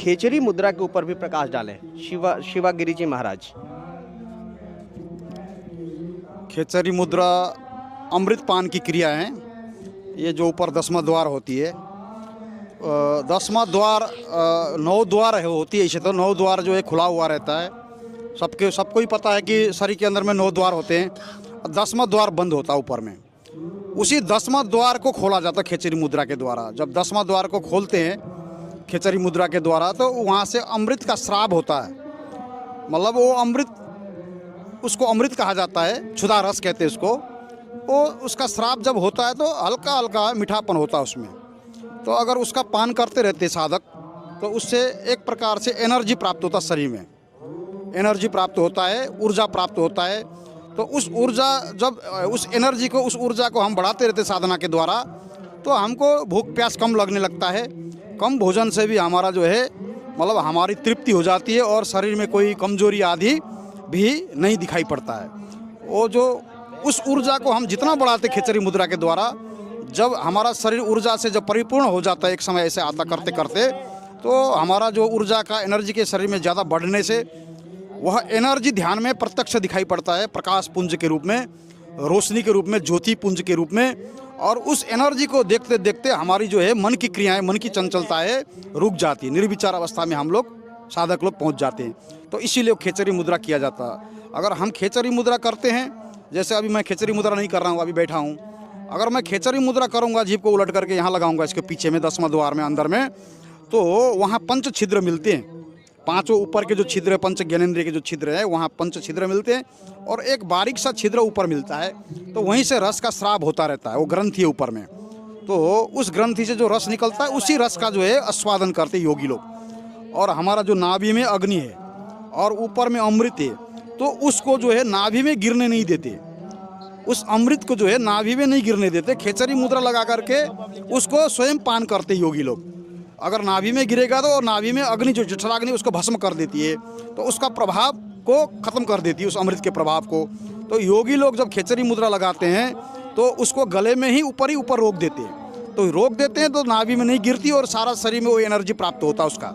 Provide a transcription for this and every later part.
खेचरी मुद्रा के ऊपर भी प्रकाश डालें शिवागिरी जी महाराज। खेचरी मुद्रा अमृतपान की क्रिया है। ये जो ऊपर 10वां द्वार होती है, 10वां द्वार 9 द्वार है होती है, इसे तो 9 द्वार जो है खुला हुआ रहता है। सबको ही पता है कि शरीर के अंदर में 9 द्वार होते हैं, 10वां द्वार बंद होता है ऊपर में। उसी 10वां द्वार को खोला जाता है खेचरी मुद्रा के द्वारा। जब 10वां द्वार को खोलते हैं खेचरी मुद्रा के द्वारा, तो वहाँ से अमृत का स्राव होता है। मतलब वो अमृत, उसको अमृत कहा जाता है, क्षुधा रस कहते हैं उसको। वो उसका श्राप जब होता है तो हल्का हल्का मीठापन होता है उसमें। तो अगर उसका पान करते रहते साधक, तो उससे एक प्रकार से एनर्जी प्राप्त होता है, शरीर में एनर्जी प्राप्त होता है, ऊर्जा प्राप्त होता है। तो उस ऊर्जा, जब उस एनर्जी को, उस ऊर्जा को हम बढ़ाते रहते साधना के द्वारा, तो हमको भूख प्यास कम लगने लगता है। कम भोजन से भी हमारा जो है मतलब हमारी तृप्ति हो जाती है और शरीर में कोई कमजोरी आदि भी नहीं दिखाई पड़ता है। वो जो उस ऊर्जा को हम जितना बढ़ाते खेचरी मुद्रा के द्वारा, जब हमारा शरीर ऊर्जा से जब परिपूर्ण हो जाता है, एक समय ऐसे आता करते करते, तो हमारा जो ऊर्जा का एनर्जी के शरीर में ज़्यादा बढ़ने से वह एनर्जी ध्यान में प्रत्यक्ष दिखाई पड़ता है, प्रकाश पुंज के रूप में, रोशनी के रूप में, ज्योति पुंज के रूप में। और उस एनर्जी को देखते देखते हमारी जो है मन की क्रियाएं, मन की चंचलता है रुक जाती है। निर्विचार अवस्था में हम लोग, साधक लोग पहुंच जाते हैं। तो इसीलिए खेचरी मुद्रा किया जाता है। अगर हम खेचरी मुद्रा करते हैं, जैसे अभी मैं खेचरी मुद्रा नहीं कर रहा हूँ, अभी बैठा हूँ, अगर मैं खेचरी मुद्रा करूँगा, जीभ को उलट करके यहाँ लगाऊंगा इसके पीछे में 10वां द्वार में अंदर में, तो वहाँ 5 छिद्र मिलते हैं। 5 ऊपर के जो छिद्र है, 5 ज्ञानेंद्रिय के जो छिद्र है, वहाँ 5 छिद्र मिलते हैं और एक बारीक सा छिद्र ऊपर मिलता है। तो वहीं से रस का स्राव होता रहता है, वो ग्रंथि है ऊपर में। तो उस ग्रंथि से जो रस निकलता है, उसी रस का जो है आस्वादन करते योगी लोग। और हमारा जो नाभि में अग्नि है और ऊपर में अमृत है, तो उसको जो है नाभि में गिरने नहीं देते। उस अमृत को जो है नाभि में नहीं गिरने देते। खेचरी मुद्रा लगा करके उसको स्वयं पान करते योगी लोग। अगर नाभि में गिरेगा तो नाभि में अग्नि, जो जठराग्नि, उसको भस्म कर देती है, तो उसका प्रभाव को खत्म कर देती है, उस अमृत के प्रभाव को। तो योगी लोग जब खेचरी मुद्रा लगाते हैं तो उसको गले में ही ऊपर रोक देते हैं। तो रोक देते हैं तो नाभि में नहीं गिरती और सारा शरीर में वो एनर्जी प्राप्त होता है। उसका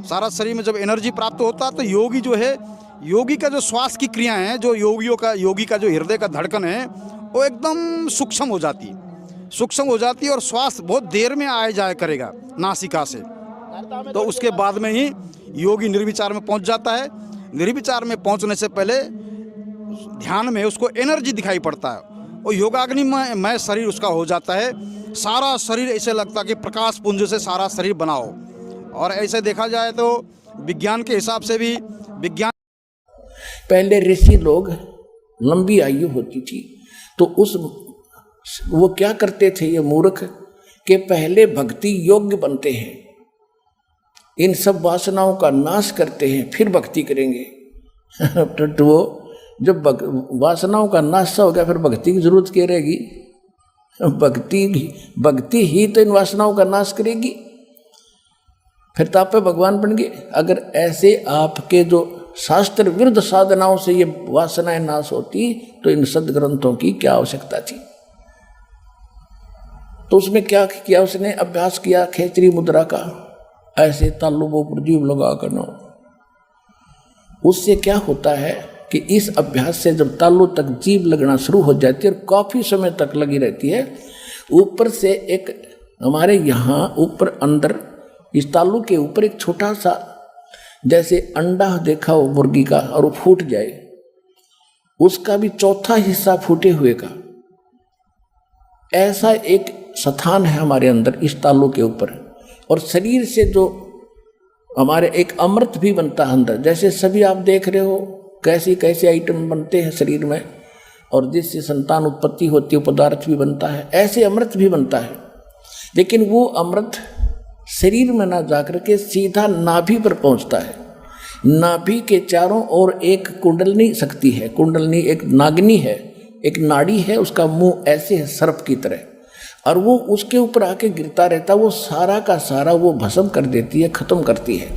सारा शरीर में जब एनर्जी प्राप्त होता है तो योगी जो है, योगी का जो श्वास की क्रिया है, जो योगी का जो हृदय का धड़कन है, वो एकदम सूक्ष्म हो जाती है, और श्वास बहुत देर में आए जाए करेगा नासिका से। तो उसके बाद में ही योगी निर्विचार में पहुंच जाता है। निर्विचार में पहुंचने से पहले ध्यान में उसको एनर्जी दिखाई पड़ता है, वो योगाग्नि में शरीर उसका हो जाता है। सारा शरीर ऐसे लगता है कि प्रकाश पुंज से सारा शरीर बनाओ। और ऐसे देखा जाए तो विज्ञान के हिसाब से भी, विज्ञान पहले ऋषि लोग लंबी आयु होती थी, तो वो क्या करते थे, ये मूर्ख, कि पहले भक्ति योग्य बनते हैं, इन सब वासनाओं का नाश करते हैं, फिर भक्ति करेंगे। तो वो जब वासनाओं का नाश हो गया, फिर भक्ति की जरूरत क्या रहेगी? भक्ति ही तो इन वासनाओं का नाश करेगी, फिर तो आप पे भगवान बन गए। अगर ऐसे आपके जो शास्त्र विरुद्ध साधनाओं से ये वासनाएं नाश होती, तो इन सदग्रंथों की क्या आवश्यकता थी? तो उसमें क्या किया उसने? अभ्यास किया खेचरी मुद्रा का, ऐसे तालु वो प्रदीप लगा करना। उससे क्या होता है कि इस अभ्यास से जब तालु तक जीभ लगना शुरू हो जाती है और काफी समय तक लगी रहती है, ऊपर से एक हमारे यहाँ ऊपर अंदर इस तालु के ऊपर एक छोटा सा जैसे अंडा देखा हो मुर्गी का, और वो फूट जाए, उसका भी चौथा हिस्सा फूटे हुए का, ऐसा एक स्थान है हमारे अंदर इस तालु के ऊपर। और शरीर से जो हमारे एक अमृत भी बनता है अंदर, जैसे सभी आप देख रहे हो कैसे कैसे आइटम बनते हैं शरीर में, और जिससे संतान उत्पत्ति होती है, पदार्थ भी बनता है, ऐसे अमृत भी बनता है। लेकिन वो अमृत शरीर में ना जाकर के सीधा नाभि पर पहुंचता है। नाभि के चारों ओर एक कुंडलनी शक्ति है, कुंडलनी एक नागिनी है, एक नाड़ी है, उसका मुंह ऐसे है सर्प की तरह, और वो उसके ऊपर आके गिरता रहता, वो सारा का सारा वो भस्म कर देती है, खत्म करती है।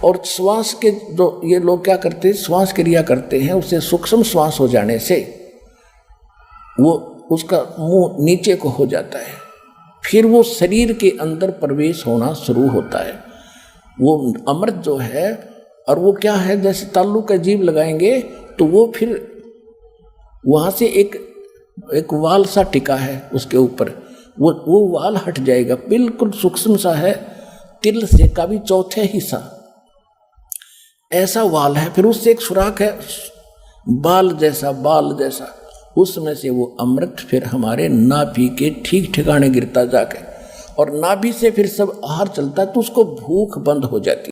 और श्वास के जो ये लोग क्या करते हैं, श्वास क्रिया करते हैं, उससे सूक्ष्म श्वास हो जाने से वो उसका मुंह नीचे को हो जाता है, फिर वो शरीर के अंदर प्रवेश होना शुरू होता है। वो अमृत जो है, और वो क्या है, जैसे ताल्लू का जीव लगाएंगे तो वो फिर वहाँ से एक वाल सा टिका है उसके ऊपर, वो वाल हट जाएगा, बिल्कुल सूक्ष्म सा है, तिल से का भी चौथे हिस्सा ऐसा वाल है। फिर उससे एक सुराख है बाल जैसा, उसमें से वो अमृत फिर हमारे नाभि के ठीक ठिकाने गिरता जाके, और नाभि से फिर सब आहार चलता है, तो उसको भूख बंद हो जाती।